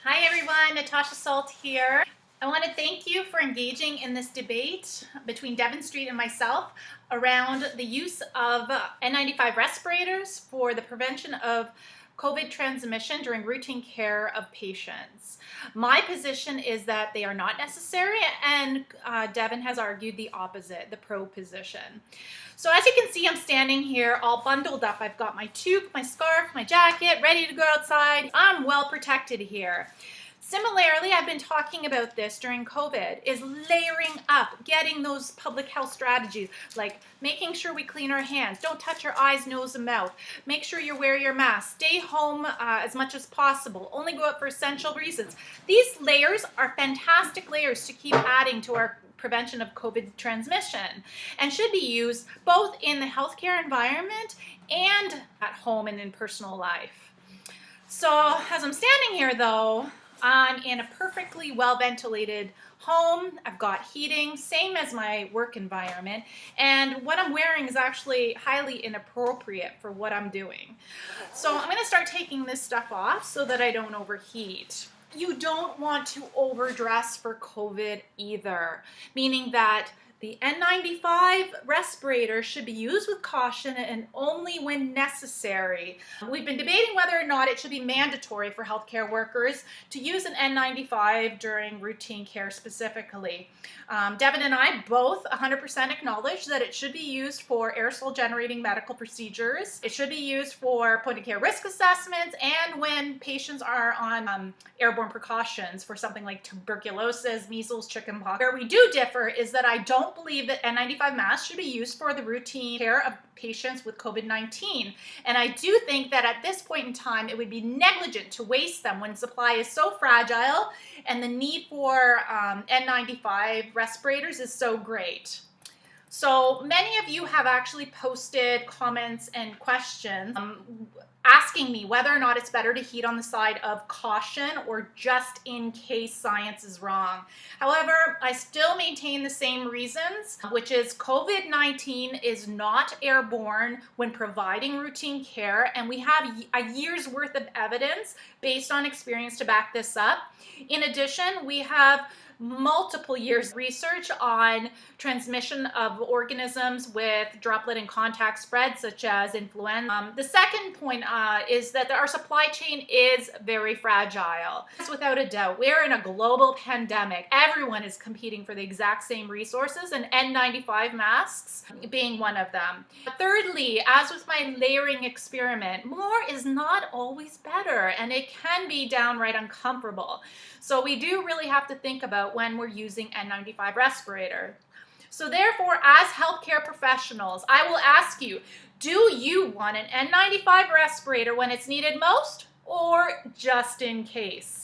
Hi everyone, Natasha Salt here. I want to thank you for engaging in this debate between Devon Street and myself around the use of N95 respirators for the prevention of COVID transmission during routine care of patients. My position is that they are not necessary, and Devon has argued the opposite, the pro position. So as you can see, I'm standing here all bundled up. I've got my toque, my scarf, my jacket, ready to go outside. I'm well protected here. Similarly, I've been talking about this during COVID, is layering up, getting those public health strategies, like making sure we clean our hands, don't touch your eyes, nose, and mouth, make sure you wear your mask, stay home as much as possible, only go out for essential reasons. These layers are fantastic layers to keep adding to our prevention of COVID transmission and should be used both in the healthcare environment and at home and in personal life. So as I'm standing here though, I'm in a perfectly well-ventilated home. I've got heating, same as my work environment, and what I'm wearing is actually highly inappropriate for what I'm doing. So I'm going to start taking this stuff off so that I don't overheat. You don't want to overdress for COVID either, meaning that the N95 respirator should be used with caution and only when necessary. We've been debating whether or not it should be mandatory for healthcare workers to use an N95 during routine care specifically. Devon and I both 100% acknowledge that it should be used for aerosol generating medical procedures. It should be used for point of care risk assessments and when patients are on airborne precautions for something like tuberculosis, measles, chickenpox. Where we do differ is that I don't believe that N95 masks should be used for the routine care of patients with COVID-19. And I do think that at this point in time, it would be negligent to waste them when supply is so fragile and the need for N95 respirators is so great. So many of you have actually posted comments and questions asking me whether or not it's better to heat on the side of caution or just in case science is wrong. However, I still maintain the same reasons, which is COVID-19 is not airborne when providing routine care, and we have a year's worth of evidence based on experience to back this up. In addition, we have multiple years of research on transmission of organisms with droplet and contact spread, such as influenza. The second point is that our supply chain is very fragile. Without a doubt, we're in a global pandemic. Everyone is competing for the exact same resources, and N95 masks being one of them. Thirdly, as with my layering experiment, more is not always better, and it can be downright uncomfortable. So we do really have to think about when we're using N95 respirator. So therefore, as healthcare professionals, I will ask you, do you want an N95 respirator when it's needed most or just in case?